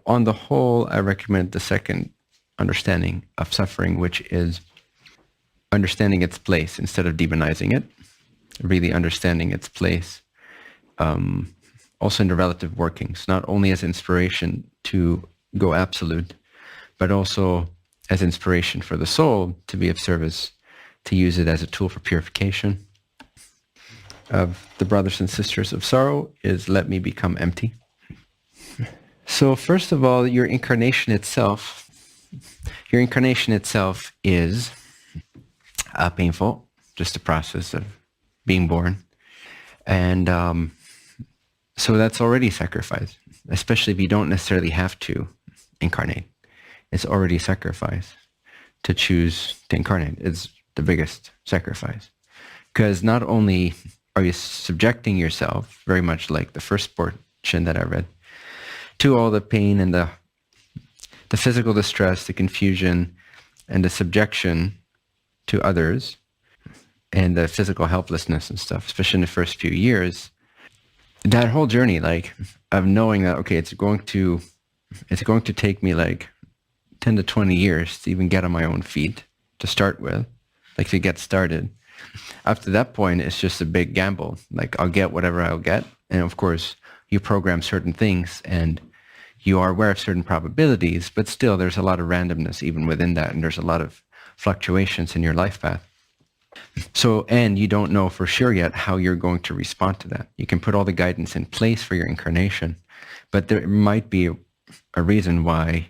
On the whole, I recommend the second understanding of suffering, which is understanding its place instead of demonizing it, really understanding its place. Also in the relative workings, not only as inspiration to go absolute, but also as inspiration for the soul to be of service, to use it as a tool for purification. Of the brothers and sisters of sorrow is let me become empty. So first of all, your incarnation itself is painful, just the process of being born. And so that's already sacrifice, especially if you don't necessarily have to incarnate. It's already sacrifice to choose to incarnate. It's the biggest sacrifice. Because not only are you subjecting yourself, very much like the first portion that I read, to all the pain and the physical distress, the confusion, and the subjection to others, and the physical helplessness and stuff, especially in the first few years, that whole journey, like, of knowing that, okay, it's going to take me like 10 to 20 years to even get on my own feet to start with, like to get started. After that point, it's just a big gamble. Like, I'll get whatever I'll get. And of course, you program certain things and you are aware of certain probabilities, but still there's a lot of randomness even within that. And there's a lot of fluctuations in your life path. So, and you don't know for sure yet how you're going to respond to that. You can put all the guidance in place for your incarnation, but there might be a reason why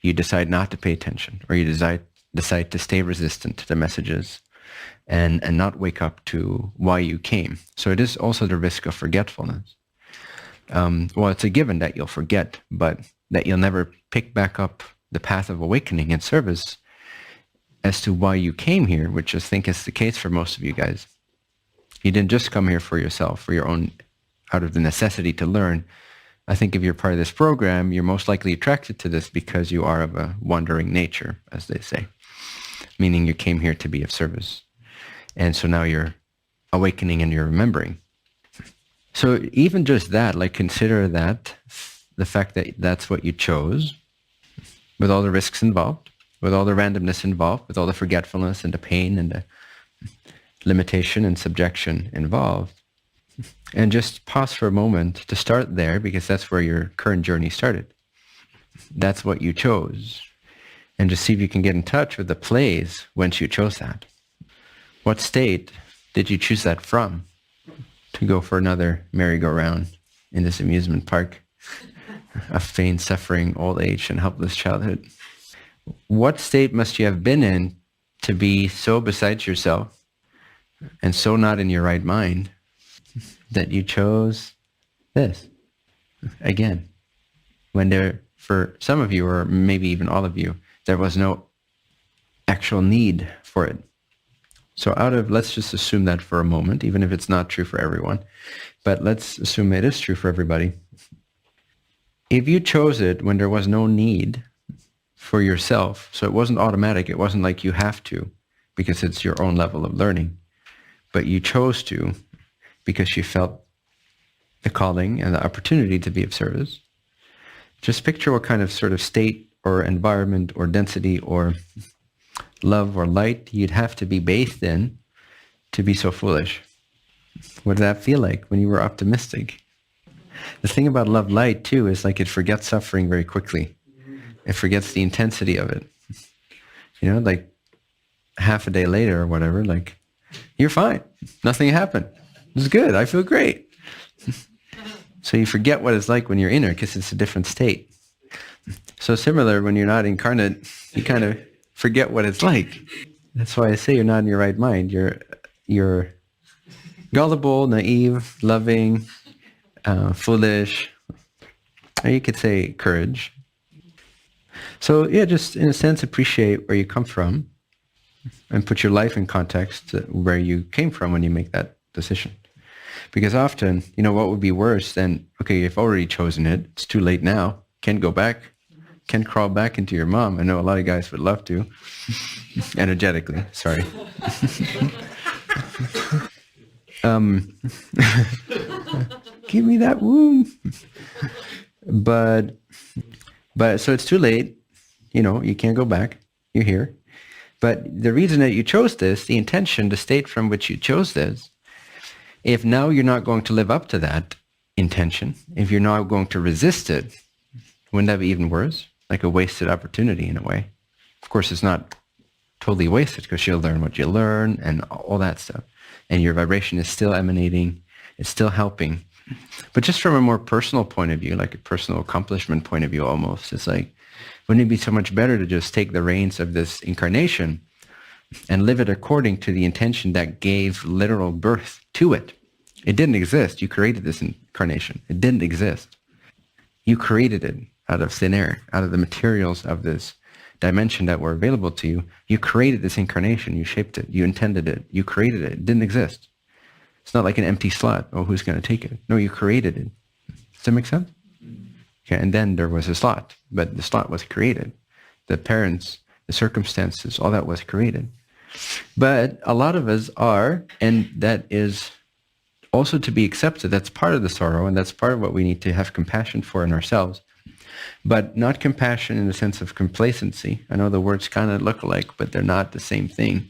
you decide not to pay attention, or you decide to stay resistant to the messages and not wake up to why you came. So it is also the risk of forgetfulness. Well, it's a given that you'll forget, but that you'll never pick back up the path of awakening and service as to why you came here, which I think is the case for most of you guys. You didn't just come here for yourself, for your own, out of the necessity to learn. I think if you're part of this program, you're most likely attracted to this because you are of a wandering nature, as they say, meaning you came here to be of service. And so now you're awakening and you're remembering. So even just that, like, consider that, the fact that that's what you chose, with all the risks involved, with all the randomness involved, with all the forgetfulness and the pain and the limitation and subjection involved. And just pause for a moment to start there, because that's where your current journey started. That's what you chose. And just see if you can get in touch with the place whence you chose that. What state did you choose that from to go for another merry-go-round in this amusement park of pain, suffering, old age, and helpless childhood? What state must you have been in to be so beside yourself and so not in your right mind that you chose this? Again, when there, for some of you, or maybe even all of you, there was no actual need for it. So let's just assume that for a moment, even if it's not true for everyone, but let's assume it is true for everybody. If you chose it when there was no need for yourself, so it wasn't automatic, it wasn't like you have to, because it's your own level of learning, but you chose to because you felt the calling and the opportunity to be of service. Just picture what kind of sort of state or environment or density or love or light you'd have to be bathed in to be so foolish. What did that feel like when you were optimistic? The thing about love light too is, like, it forgets suffering very quickly. It forgets the intensity of it. You know, like half a day later or whatever, like, you're fine. Nothing happened. It's good. I feel great. So you forget what it's like when you're in it, because it's a different state. So similar, when you're not incarnate, you kind of forget what it's like. That's why I say you're not in your right mind. You're gullible, naive, loving, foolish. Or you could say courage. So yeah, just in a sense, appreciate where you come from and put your life in context to where you came from when you make that decision. Because often, you know, what would be worse than, okay, you've already chosen it. It's too late now. Can't go back. Can't crawl back into your mom. I know a lot of guys would love to. Energetically, sorry. Give me that womb. But But so it's too late. You can't go back. You're here. But the reason that you chose this, the intention, the state from which you chose this, if now you're not going to live up to that intention, if you're not going to resist it, wouldn't that be even worse? Like a wasted opportunity in a way. Of course, it's not totally wasted because you'll learn what you learn and all that stuff. And your vibration is still emanating. It's still helping. But just from a more personal point of view, like a personal accomplishment point of view almost, it's like, wouldn't it be so much better to just take the reins of this incarnation and live it according to the intention that gave literal birth to it? It didn't exist. You created this incarnation. It didn't exist. You created it out of thin air, out of the materials of this dimension that were available to you. You created this incarnation. You shaped it. You intended it. You created it. It didn't exist. It's not like an empty slot. Oh, who's going to take it? No, you created it. Does that make sense? Okay, and then there was a slot, but the slot was created. The parents, the circumstances, all that was created. But a lot of us are, and that is also to be accepted. That's part of the sorrow, and that's part of what we need to have compassion for in ourselves. But not compassion in the sense of complacency. I know the words kind of look alike, but they're not the same thing.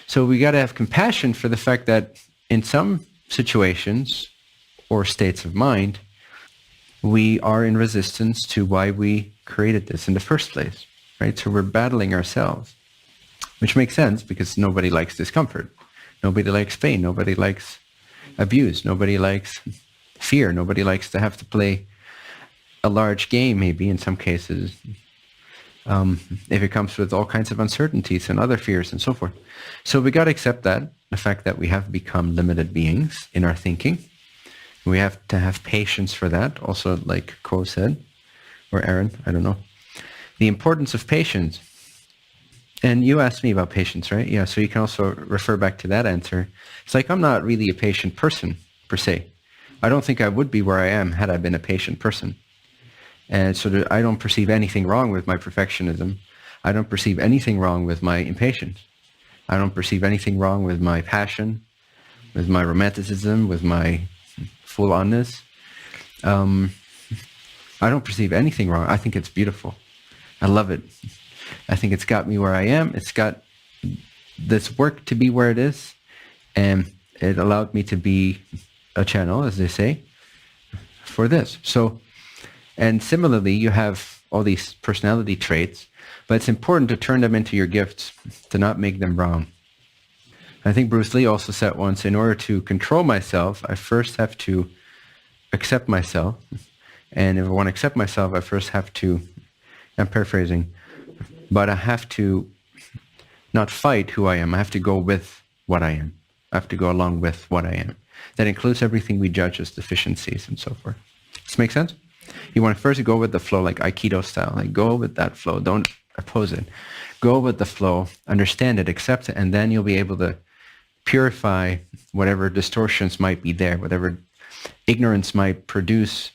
So we got to have compassion for the fact that in some situations or states of mind, we are in resistance to why we created this in the first place, right? So we're battling ourselves, which makes sense because nobody likes discomfort. Nobody likes pain. Nobody likes abuse. Nobody likes fear. Nobody likes to have to play a large game, maybe in some cases, if it comes with all kinds of uncertainties and other fears and so forth. So we got to accept that, the fact that we have become limited beings in our thinking. We have to have patience for that. Also, like Ko said, or Aaron, I don't know. The importance of patience. And you asked me about patience, right? Yeah, so you can also refer back to that answer. It's like I'm not really a patient person, per se. I don't think I would be where I am had I been a patient person. And so I don't perceive anything wrong with my perfectionism. I don't perceive anything wrong with my impatience. I don't perceive anything wrong with my passion, with my romanticism, with my full-onness. I don't perceive anything wrong. I think it's beautiful. I love it. I think it's got me where I am. It's got this work to be where it is. And it allowed me to be a channel, as they say, for this. So, and similarly, you have all these personality traits, but it's important to turn them into your gifts, to not make them wrong. I think Bruce Lee also said once, in order to control myself, I first have to accept myself. And if I want to accept myself, I first have to, I'm paraphrasing, but I have to not fight who I am. I have to go with what I am. I have to go along with what I am. That includes everything we judge as deficiencies and so forth. Does this make sense? You want to first go with the flow, like Aikido style. Like go with that flow. Don't oppose it. Go with the flow, understand it, accept it, and then you'll be able to purify whatever distortions might be there, whatever ignorance might produce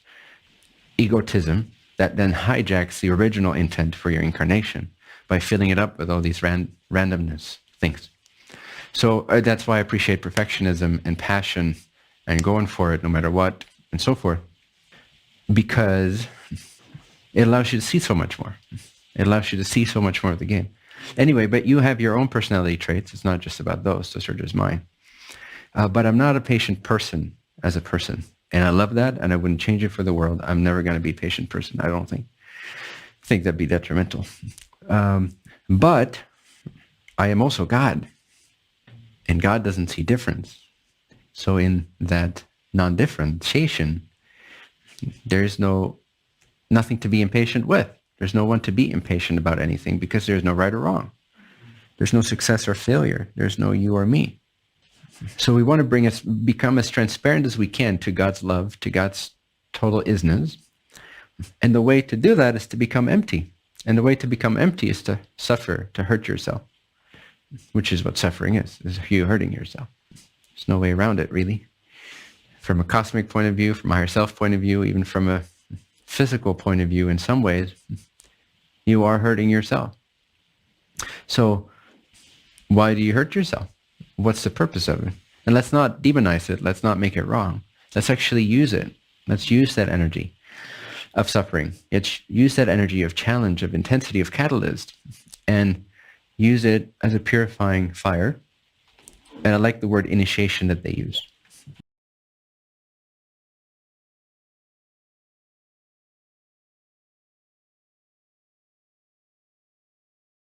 egotism that then hijacks the original intent for your incarnation by filling it up with all these randomness things. So that's why I appreciate perfectionism and passion and going for it no matter what and so forth, because it allows you to see so much more. It allows you to see so much more of the game. Anyway, but you have your own personality traits. It's not just about those. Those are just mine. But I'm not a patient person as a person. And I love that, and I wouldn't change it for the world. I'm never going to be a patient person, I don't think. I think that'd be detrimental. But I am also God. And God doesn't see difference. So in that non-differentiation, there's nothing to be impatient with. There's no one to be impatient about anything because there's no right or wrong. There's no success or failure. There's no you or me. So we want to become as transparent as we can to God's love, to God's total isness. And the way to do that is to become empty. And the way to become empty is to suffer, to hurt yourself, which is what suffering is you hurting yourself. There's no way around it, really. From a cosmic point of view, from a higher self point of view, even from a physical point of view, in some ways, you are hurting yourself. So why do you hurt yourself? What's the purpose of it? And let's not demonize it. Let's not make it wrong. Let's actually use it. Let's use that energy. of suffering. Yet use that energy of challenge, of intensity, of catalyst, and use it as a purifying fire. And I like the word initiation that they use.